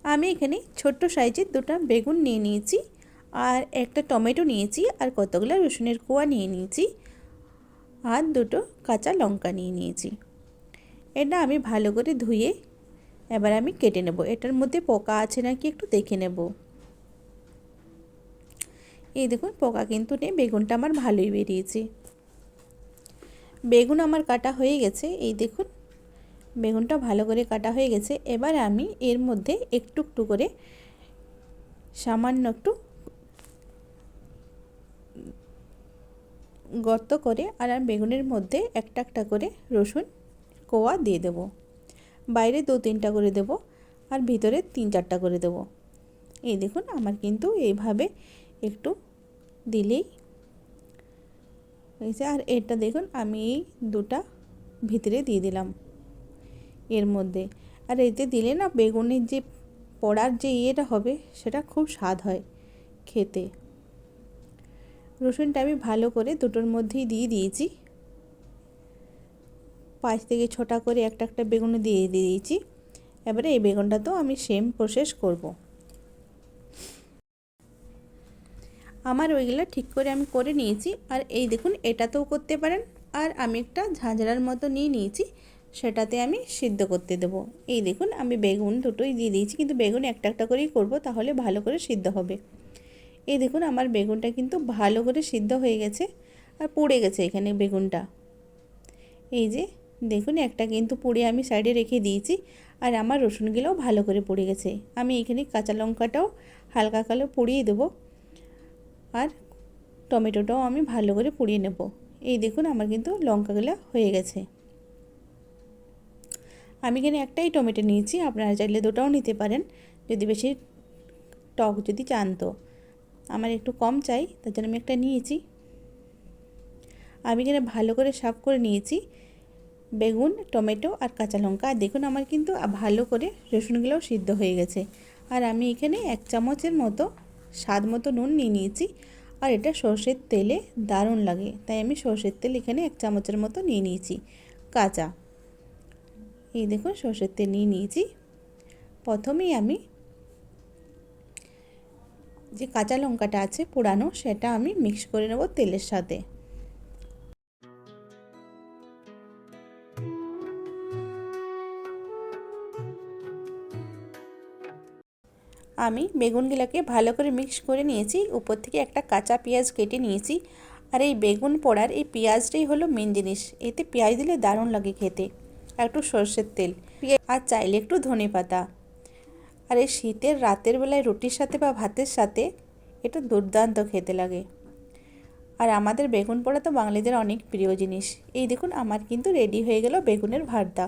আমি এখানে ছোট্ট সাইজের দুটো বেগুন নিয়ে নিয়েছি, আর একটা টমেটো নিয়েছি, আর কতগুলো রসুনের কোয়া নিয়ে নিয়েছি, আর দুটো কাঁচা লঙ্কা নিয়ে নিয়েছি। এটা আমি ভালো করে ধুয়ে এবার আমি কেটে নেব। এটার মধ্যে পোকা আছে নাকি একটু দেখে নেব। এই দেখুন পোকা কিন্তু নেই, বেগুনটা আমার ভালোই বেরিয়েছে। বেগুন আমার কাটা হয়ে গেছে, এই দেখুন বেগুনটা ভালো করে কাটা হয়ে গেছে। এবার আমি এর মধ্যে একটু একটু করে সামান্য একটু গর্ত করে আর বেগুনের মধ্যে একটা একটা করে রসুন কোয়া দিয়ে দেব। বাইরে 2-3টা করে দেব, আর ভিতরে 3-4টা করে দেব। এই দেখুন আমার কিন্তু এইভাবে একটু দিলেই হয়েছে। আর এটা দেখুন আমি এই দুটা ভিতরে দিয়ে দিলাম এর মধ্যে। আর এতে দিলে না বেগুনের যে পোড়ার যে ইয়েটা হবে সেটা খুব স্বাদ হয় খেতে। রসুনটা আমি ভালো করে দুটোর মধ্যেই দিয়ে দিয়েছি। 5 থেকে 6টা করে একটা একটা বেগুন দিয়ে দিয়েছি। এবারে এই বেগুনটা তো আমি সেম প্রসেস করব। আমার ওইগুলো ঠিক করে আমি করে নিয়েছি। আর এই দেখুন এটাতেও করতে পারেন। আর আমি একটা ঝাঁঝরার মতো নিয়ে নিয়েছি, সেটাতে আমি সিদ্ধ করতে দেবো। এই দেখুন আমি বেগুন দুটোই দিয়ে দিয়েছি, কিন্তু বেগুন একটা একটা করেই করব, তাহলে ভালো করে সিদ্ধ হবে। এই দেখুন আমার বেগুনটা কিন্তু ভালো করে সিদ্ধ হয়ে গেছে, আর পুড়ে গেছে এখানে বেগুনটা। এই যে দেখুন একটা কিন্তু পুড়ে আমি সাইডে রেখে দিয়েছি, আর আমার রসুনগুলোও ভালো করে পুড়ে গেছে। আমি এখানে কাঁচা লঙ্কাটাও হালকা কালো পুড়িয়ে দেবো, আর টমেটোটাও আমি ভালো করে পুড়িয়ে নেব। এই দেখুন আমার কিন্তু লঙ্কাগুলো হয়ে গেছে। আমি এখানে একটাই টমেটো নিয়েছি, আপনারা চাইলে দুটাও নিতে পারেন যদি বেশি টক যদি চান। তো আমার একটু কম চাই, তার জন্য আমি একটা নিয়েছি। আমি এখানে ভালো করে সাফ করে নিয়েছি বেগুন, টমেটো আর কাঁচা লঙ্কা। আর দেখুন আমার কিন্তু ভালো করে রসুনগুলোও সিদ্ধ হয়ে গেছে। আর আমি এখানে 1 চামচের মতো স্বাদ মতো নুন নিয়ে নিয়েছি। আর এটা সর্ষের তেলে দারুণ লাগে, তাই আমি সর্ষের তেল এখানে 1 চামচের মতো নিয়ে নিয়েছি কাঁচা। এই দেখুন সর্ষের তেল নিয়ে নিয়েছি। প্রথমেই আমি যে কাঁচা লঙ্কাটা আছে পোড়ানো, সেটা আমি মিক্স করে নেব তেলের সাথে। আমি বেগুনগুলোকে ভালো করে মিক্স করে নিয়েছি। উপর থেকে একটা কাঁচা পেঁয়াজ কেটে নিয়েছি। আর এই বেগুন পোড়ার এই পেঁয়াজটাই হলো মেন জিনিস, এতে পেঁয়াজ দিলে দারুণ লাগে খেতে। একটু সর্ষের তেল, আর চাইলে একটু ধনেপাতা। আর এই শীতের রাতের বেলায় রুটির সাথে বা ভাতের সাথে এটা দুর্দান্ত খেতে লাগে। আর আমাদের বেগুন পোড়া তো বাঙালিদের অনেক প্রিয় জিনিস। এই দেখুন আমার কিন্তু রেডি হয়ে গেল বেগুনের ভর্তা।